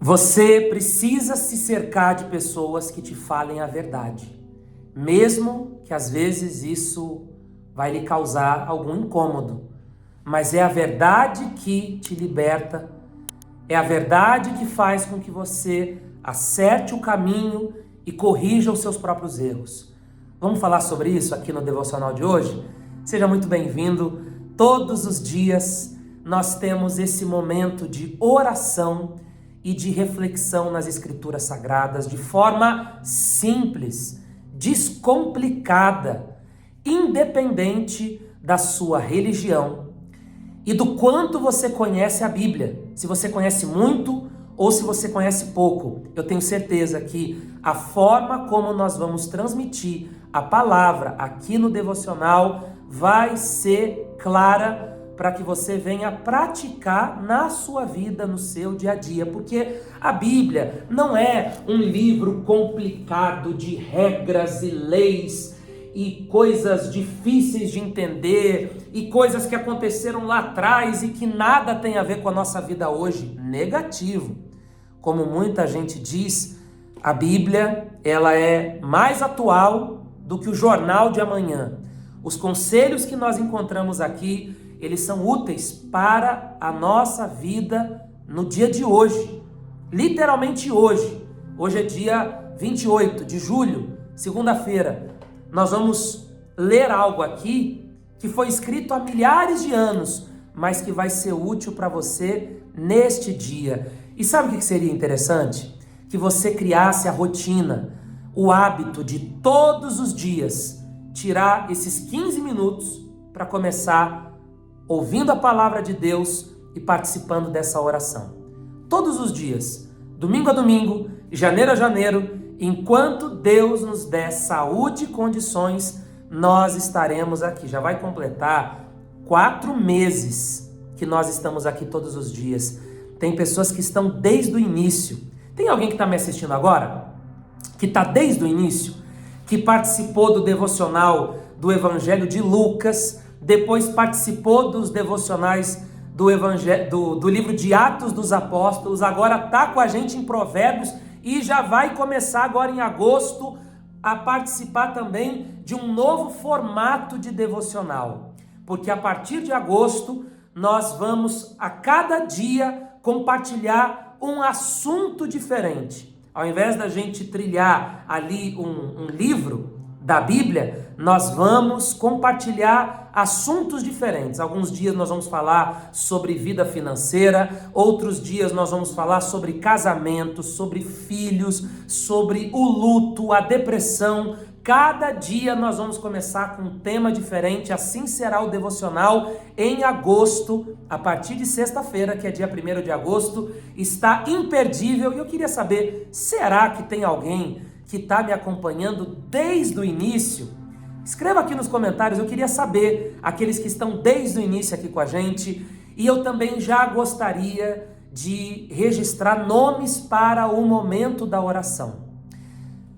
Você precisa se cercar de pessoas que te falem a verdade, mesmo que às vezes isso vai lhe causar algum incômodo, mas é a verdade que te liberta, é a verdade que faz com que você acerte o caminho e corrija os seus próprios erros. Vamos falar sobre isso aqui no devocional de hoje? Seja muito bem-vindo. Todos os dias nós temos esse momento de oração e de reflexão nas Escrituras Sagradas de forma simples, descomplicada, independente da sua religião e do quanto você conhece a Bíblia. Se você conhece muito ou se você conhece pouco, eu tenho certeza que a forma como nós vamos transmitir a palavra aqui no devocional vai ser clara para que você venha praticar na sua vida, no seu dia a dia, porque a Bíblia não é um livro complicado de regras e leis e coisas difíceis de entender e coisas que aconteceram lá atrás e que nada tem a ver com a nossa vida hoje. Negativo. Como muita gente diz, a Bíblia, ela é mais atual do que o jornal de amanhã. Os conselhos que nós encontramos aqui, eles são úteis para a nossa vida no dia de hoje. Literalmente hoje. Hoje é dia 28 de julho, segunda-feira. Nós vamos ler algo aqui que foi escrito há milhares de anos, mas que vai ser útil para você neste dia. E sabe o que seria interessante? Que você criasse a rotina, o hábito de todos os dias tirar esses 15 minutos para começar ouvindo a palavra de Deus e participando dessa oração. Todos os dias, domingo a domingo, janeiro a janeiro, enquanto Deus nos der saúde e condições, nós estaremos aqui. Já vai completar 4 meses que nós estamos aqui todos os dias. Tem pessoas que estão desde o início. Tem alguém que está me assistindo agora? Que está desde o início? Que participou do devocional do Evangelho de Lucas, depois participou dos devocionais do livro de Atos dos Apóstolos, agora está com a gente em Provérbios e já vai começar agora em agosto a participar também de um novo formato de devocional. Porque a partir de agosto nós vamos a cada dia compartilhar um assunto diferente. Ao invés da gente trilhar ali um livro da Bíblia, nós vamos compartilhar assuntos diferentes. Alguns dias nós vamos falar sobre vida financeira, outros dias nós vamos falar sobre casamento, sobre filhos, sobre o luto, a depressão. Cada dia nós vamos começar com um tema diferente, assim será o devocional em agosto, a partir de sexta-feira, que é dia 1º de agosto, está imperdível. E eu queria saber, será que tem alguém que está me acompanhando desde o início? Escreva aqui nos comentários, eu queria saber, aqueles que estão desde o início aqui com a gente, e eu também já gostaria de registrar nomes para o momento da oração.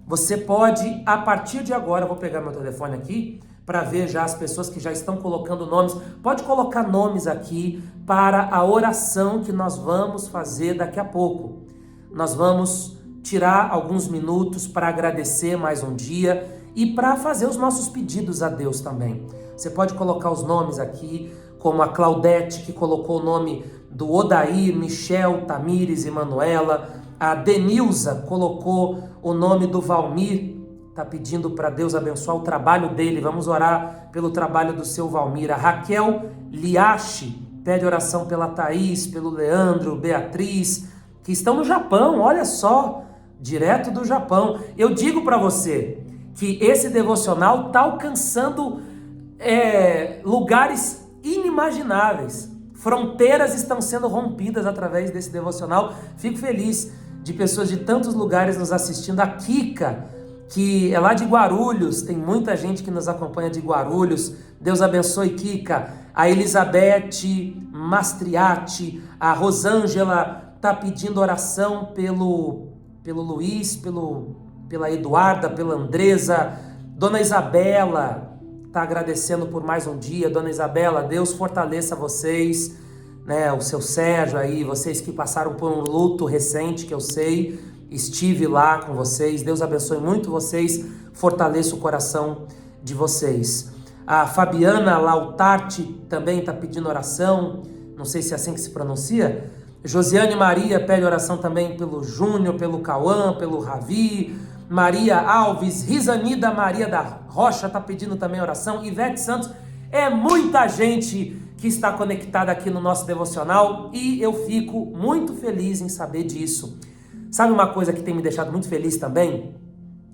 Você pode, a partir de agora, eu vou pegar meu telefone aqui para ver já as pessoas que já estão colocando nomes. Pode colocar nomes aqui para a oração que nós vamos fazer daqui a pouco. Nós vamos tirar alguns minutos para agradecer mais um dia e para fazer os nossos pedidos a Deus também. Você pode colocar os nomes aqui, como a Claudete, que colocou o nome do Odair, Michel, Tamires e Manuela. A Denilza colocou o nome do Valmir, está pedindo para Deus abençoar o trabalho dele. Vamos orar pelo trabalho do seu Valmir. A Raquel Liache pede oração pela Thaís, pelo Leandro, Beatriz, que estão no Japão, olha só, direto do Japão. Eu digo para você que esse devocional está alcançando lugares inimagináveis. Fronteiras estão sendo rompidas através desse devocional. Fico feliz de pessoas de tantos lugares nos assistindo. A Kika, que é lá de Guarulhos, tem muita gente que nos acompanha de Guarulhos. Deus abençoe, Kika. A Elizabeth Mastriati, a Rosângela está pedindo oração pelo Luiz, pela Eduarda, pela Andresa. Dona Isabela está agradecendo por mais um dia. Dona Isabela, Deus fortaleça vocês. né, o seu Sérgio aí, vocês que passaram por um luto recente, que eu sei, estive lá com vocês. Deus abençoe muito vocês, fortaleça o coração de vocês. A Fabiana Lautarte também está pedindo oração, não sei se é assim que se pronuncia. Josiane Maria pede oração também pelo Júnior, pelo Cauã, pelo Ravi. Maria Alves, Risanida Maria da Rocha está pedindo também oração. Ivete Santos, é muita gente que está conectada aqui no nosso devocional e eu fico muito feliz em saber disso. Sabe uma coisa que tem me deixado muito feliz também?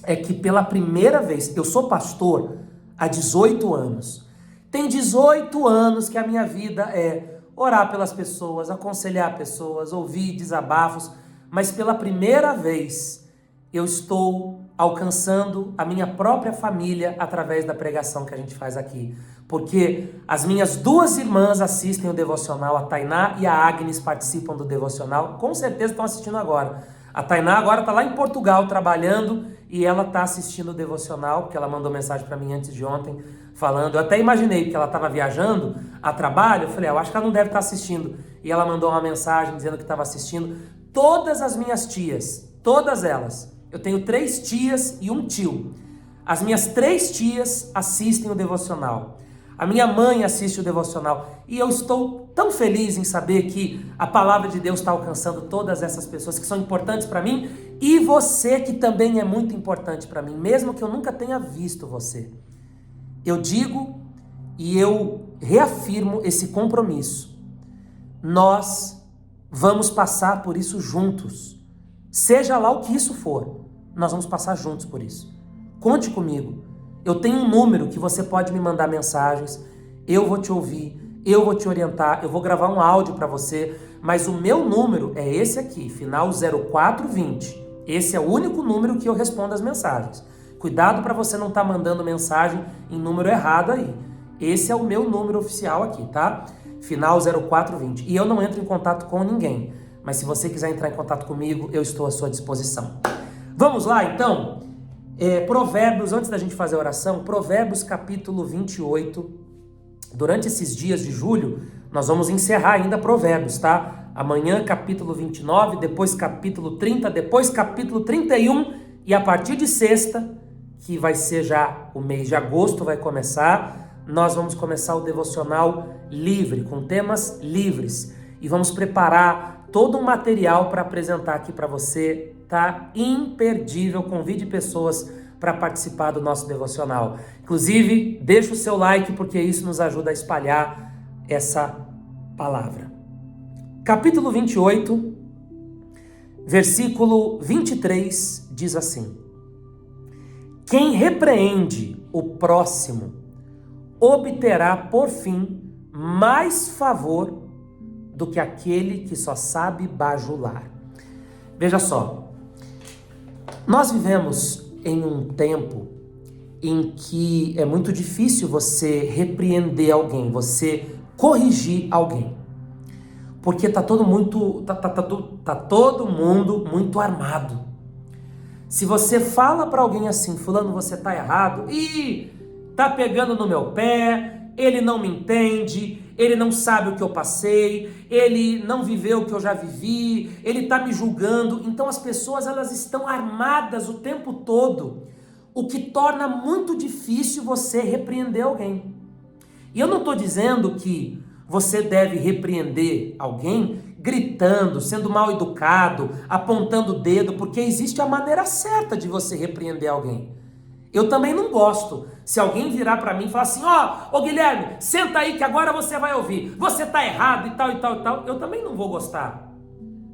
É que pela primeira vez, eu sou pastor há 18 anos. Tem 18 anos que a minha vida é orar pelas pessoas, aconselhar pessoas, ouvir desabafos, mas pela primeira vez eu estou alcançando a minha própria família através da pregação que a gente faz aqui. Porque as minhas duas irmãs assistem o devocional, a Tainá e a Agnes participam do devocional, com certeza estão assistindo agora. A Tainá agora está lá em Portugal trabalhando e ela está assistindo o devocional, porque ela mandou mensagem para mim antes de ontem, falando, eu até imaginei que ela estava viajando a trabalho, eu falei, eu acho que ela não deve estar assistindo. E ela mandou uma mensagem dizendo que estava assistindo. Todas as minhas tias, todas elas, eu tenho 3 tias e um tio. As minhas 3 tias assistem o devocional. A minha mãe assiste o devocional. E eu estou tão feliz em saber que a palavra de Deus está alcançando todas essas pessoas que são importantes para mim e você que também é muito importante para mim, mesmo que eu nunca tenha visto você. Eu digo e eu reafirmo esse compromisso. Nós vamos passar por isso juntos. Seja lá o que isso for, nós vamos passar juntos por isso. Conte comigo. Eu tenho um número que você pode me mandar mensagens, eu vou te ouvir, eu vou te orientar, eu vou gravar um áudio para você, mas o meu número é esse aqui, final 0420. Esse é o único número que eu respondo as mensagens. Cuidado para você não estar mandando mensagem em número errado aí. Esse é o meu número oficial aqui, tá? Final 0420. E eu não entro em contato com ninguém, mas se você quiser entrar em contato comigo, eu estou à sua disposição. Vamos lá, então? Provérbios, antes da gente fazer a oração, Provérbios capítulo 28. Durante esses dias de julho, nós vamos encerrar ainda Provérbios, tá? Amanhã capítulo 29, depois capítulo 30, depois capítulo 31 e a partir de sexta, que vai ser já o mês de agosto, vai começar, nós vamos começar o devocional livre, com temas livres. E vamos preparar todo um material para apresentar aqui para você, tá? Imperdível, convide pessoas para participar do nosso devocional. Inclusive, deixa o seu like, porque isso nos ajuda a espalhar essa palavra. Capítulo 28, versículo 23, diz assim: quem repreende o próximo obterá, por fim, mais favor do que aquele que só sabe bajular. Veja só, nós vivemos em um tempo em que é muito difícil você repreender alguém, você corrigir alguém. Porque tá todo mundo muito armado. Se você fala para alguém assim, fulano, você tá errado, e tá pegando no meu pé, ele não me entende, ele não sabe o que eu passei, ele não viveu o que eu já vivi, ele tá me julgando. Então as pessoas, elas estão armadas o tempo todo, o que torna muito difícil você repreender alguém. E eu não estou dizendo que você deve repreender alguém gritando, sendo mal educado, apontando o dedo, porque existe a maneira certa de você repreender alguém. Eu também não gosto. Se alguém virar para mim e falar assim, ô Guilherme, senta aí que agora você vai ouvir, você tá errado e tal e tal e tal, eu também não vou gostar.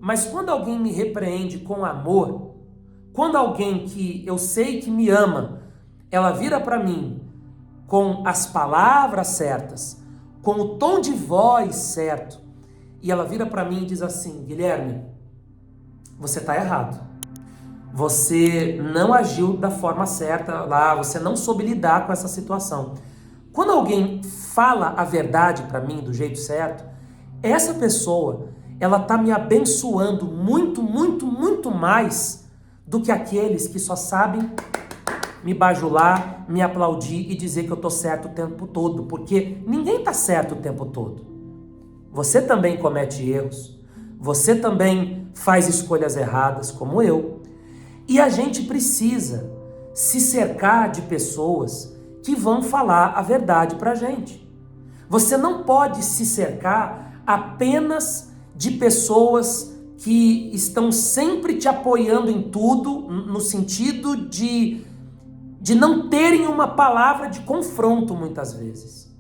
Mas quando alguém me repreende com amor, quando alguém que eu sei que me ama, ela vira para mim com as palavras certas, com o tom de voz certo, e ela vira para mim e diz assim, Guilherme, você tá errado. Você não agiu da forma certa lá, você não soube lidar com essa situação. Quando alguém fala a verdade para mim do jeito certo, essa pessoa, ela tá me abençoando muito, muito, muito mais do que aqueles que só sabem me bajular, me aplaudir e dizer que eu tô certo o tempo todo, porque ninguém tá certo o tempo todo. Você também comete erros. Você também faz escolhas erradas, como eu. E a gente precisa se cercar de pessoas que vão falar a verdade pra gente. Você não pode se cercar apenas de pessoas que estão sempre te apoiando em tudo, no sentido de não terem uma palavra de confronto muitas vezes.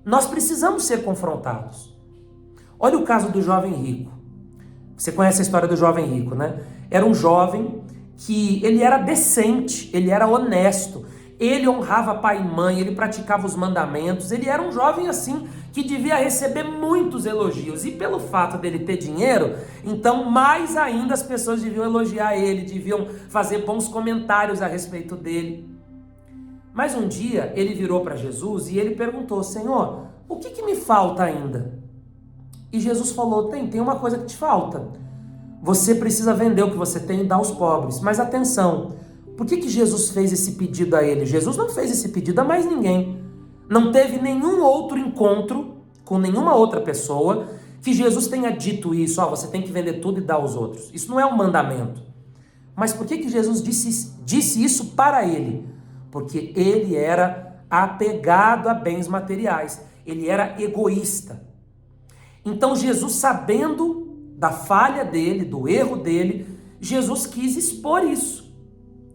Nós precisamos ser confrontados. Olha o caso do jovem rico. Você conhece a história do jovem rico, né? Era um jovem que ele era decente, ele era honesto, ele honrava pai e mãe, ele praticava os mandamentos, ele era um jovem assim que devia receber muitos elogios. E pelo fato dele ter dinheiro, então mais ainda as pessoas deviam elogiar ele, deviam fazer bons comentários a respeito dele. Mas um dia ele virou para Jesus e ele perguntou: Senhor, o que me falta ainda? E Jesus falou: tem uma coisa que te falta. Você precisa vender o que você tem e dar aos pobres. Mas atenção, por que Jesus fez esse pedido a ele? Jesus não fez esse pedido a mais ninguém. Não teve nenhum outro encontro com nenhuma outra pessoa que Jesus tenha dito isso: você tem que vender tudo e dar aos outros. Isso não é um mandamento. Mas por que Jesus disse isso para ele? Porque ele era apegado a bens materiais. Ele era egoísta. Então Jesus, sabendo da falha dele, do erro dele, Jesus quis expor isso.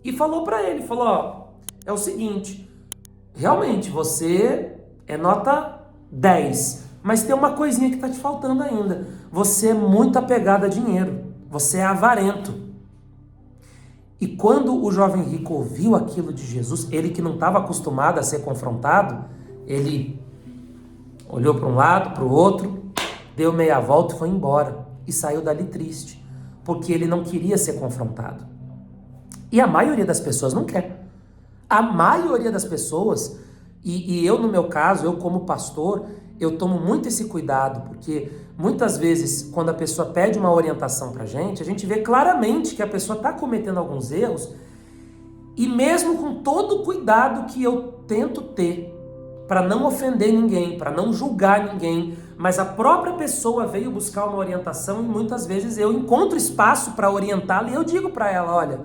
E falou para ele, é o seguinte, realmente você é nota 10, mas tem uma coisinha que está te faltando ainda. Você é muito apegado a dinheiro, você é avarento. E quando o jovem rico ouviu aquilo de Jesus, ele que não estava acostumado a ser confrontado, ele olhou para um lado, para o outro, deu meia volta e foi embora. E saiu dali triste, porque ele não queria ser confrontado. E a maioria das pessoas não quer. A maioria das pessoas, e eu no meu caso, eu como pastor, eu tomo muito esse cuidado, porque muitas vezes quando a pessoa pede uma orientação pra gente, a gente vê claramente que a pessoa está cometendo alguns erros, e mesmo com todo o cuidado que eu tento ter, para não ofender ninguém, para não julgar ninguém, mas a própria pessoa veio buscar uma orientação e muitas vezes eu encontro espaço para orientá-la e eu digo para ela: olha,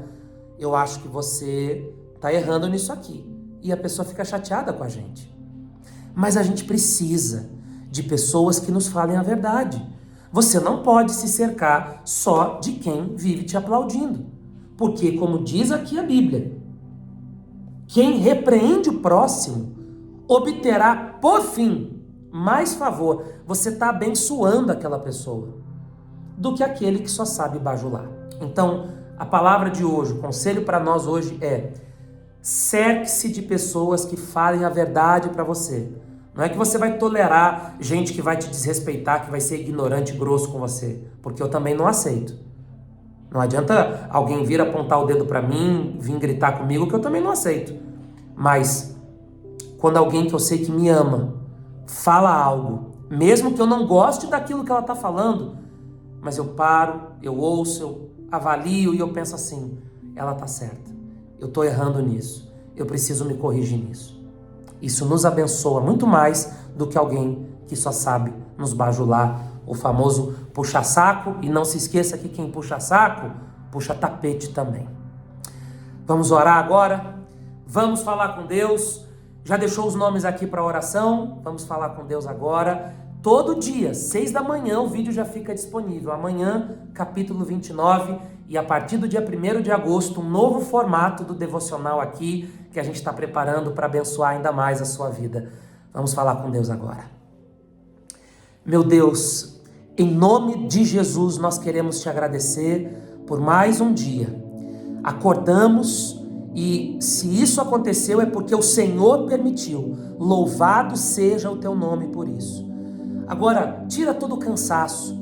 eu acho que você está errando nisso aqui. E a pessoa fica chateada com a gente. Mas a gente precisa de pessoas que nos falem a verdade. Você não pode se cercar só de quem vive te aplaudindo. Porque, como diz aqui a Bíblia, quem repreende o próximo obterá por fim mais favor. Você está abençoando aquela pessoa do que aquele que só sabe bajular. Então, a palavra de hoje, o conselho para nós hoje é: cerque-se de pessoas que falem a verdade para você. Não é que você vai tolerar gente que vai te desrespeitar, que vai ser ignorante e grosso com você, porque eu também não aceito. Não adianta alguém vir apontar o dedo para mim, vir gritar comigo, que eu também não aceito. Mas quando alguém que eu sei que me ama fala algo, mesmo que eu não goste daquilo que ela está falando, mas eu paro, eu ouço, eu avalio e eu penso assim: ela está certa, eu estou errando nisso, eu preciso me corrigir nisso. Isso nos abençoa muito mais do que alguém que só sabe nos bajular, o famoso puxa-saco. E não se esqueça que quem puxa saco, puxa tapete também. Vamos orar agora? Vamos falar com Deus? Já deixou os nomes aqui para oração? Vamos falar com Deus agora. Todo dia, 6 da manhã, o vídeo já fica disponível. Amanhã, capítulo 29, e a partir do dia 1º de agosto, um novo formato do devocional aqui, que a gente está preparando para abençoar ainda mais a sua vida. Vamos falar com Deus agora. Meu Deus, em nome de Jesus, nós queremos te agradecer por mais um dia. Acordamos e se isso aconteceu é porque o Senhor permitiu. Louvado seja o teu nome por isso. Agora, tira todo o cansaço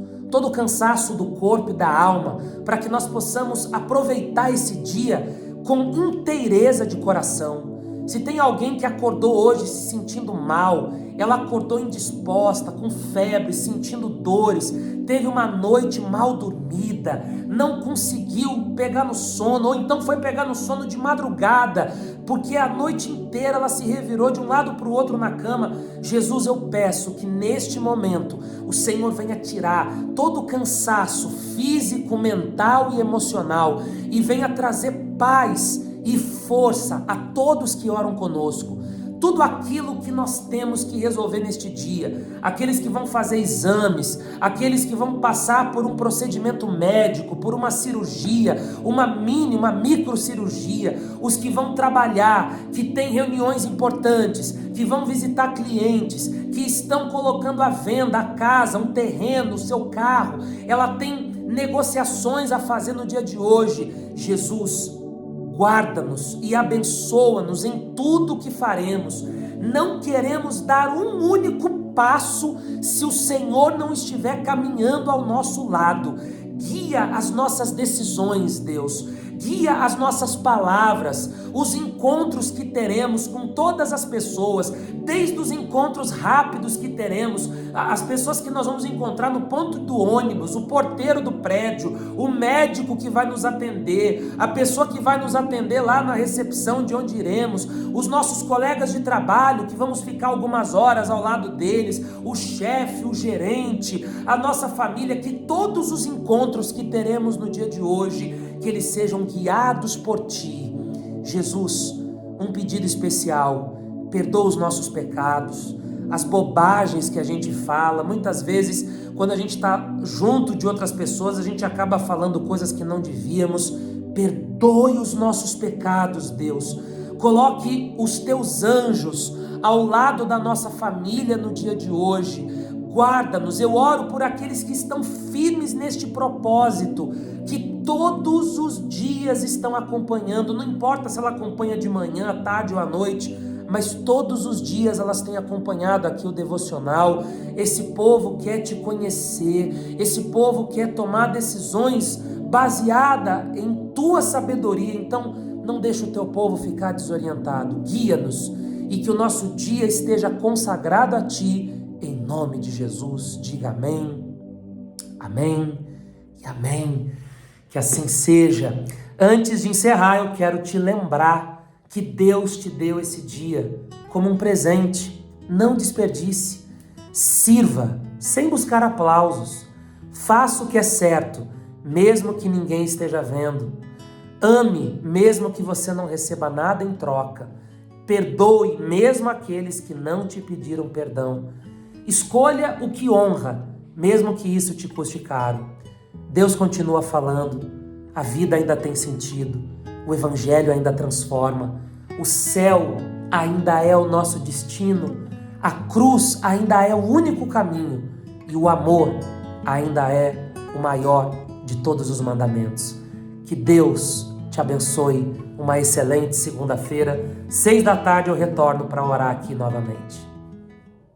do corpo e da alma, para que nós possamos aproveitar esse dia com inteireza de coração. Se tem alguém que acordou hoje se sentindo mal, ela acordou indisposta, com febre, sentindo dores, teve uma noite mal dormida, não conseguiu pegar no sono, ou então foi pegar no sono de madrugada, porque a noite inteira ela se revirou de um lado para o outro na cama. Jesus, eu peço que neste momento o Senhor venha tirar todo o cansaço físico, mental e emocional e venha trazer paz e força a todos que oram conosco. Tudo aquilo que nós temos que resolver neste dia, aqueles que vão fazer exames, aqueles que vão passar por um procedimento médico, por uma cirurgia, uma mini, uma microcirurgia, os que vão trabalhar, que têm reuniões importantes, que vão visitar clientes, que estão colocando à venda a casa, um terreno, o seu carro, ela tem negociações a fazer no dia de hoje. Jesus, guarda-nos e abençoa-nos em tudo o que faremos. Não queremos dar um único passo se o Senhor não estiver caminhando ao nosso lado. Guia as nossas decisões, Deus. Guia as nossas palavras, os encontros que teremos com todas as pessoas, desde os encontros rápidos que teremos, as pessoas que nós vamos encontrar no ponto do ônibus, o porteiro do prédio, o médico que vai nos atender, a pessoa que vai nos atender lá na recepção de onde iremos, os nossos colegas de trabalho que vamos ficar algumas horas ao lado deles, o chefe, o gerente, a nossa família, que todos os encontros que teremos no dia de hoje, que eles sejam guiados por Ti. Jesus, um pedido especial, perdoa os nossos pecados, as bobagens que a gente fala. Muitas vezes, quando a gente está junto de outras pessoas, a gente acaba falando coisas que não devíamos. Perdoe os nossos pecados, Deus. Coloque os Teus anjos ao lado da nossa família no dia de hoje. Guarda-nos. Eu oro por aqueles que estão firmes neste propósito, que todos os dias estão acompanhando, não importa se ela acompanha de manhã, à tarde ou à noite, mas todos os dias elas têm acompanhado aqui o devocional. Esse povo quer Te conhecer, esse povo quer tomar decisões baseada em Tua sabedoria. Então não deixa o Teu povo ficar desorientado, guia-nos e que o nosso dia esteja consagrado a Ti, em nome de Jesus. Diga amém, amém e amém. Que assim seja. Antes de encerrar, eu quero te lembrar que Deus te deu esse dia como um presente. Não desperdice. Sirva sem buscar aplausos. Faça o que é certo, mesmo que ninguém esteja vendo. Ame, mesmo que você não receba nada em troca. Perdoe, mesmo aqueles que não te pediram perdão. Escolha o que honra, mesmo que isso te custe caro. Deus continua falando, a vida ainda tem sentido, o Evangelho ainda transforma, o céu ainda é o nosso destino, a cruz ainda é o único caminho e o amor ainda é o maior de todos os mandamentos. Que Deus te abençoe, uma excelente segunda-feira, 6 da tarde eu retorno para orar aqui novamente.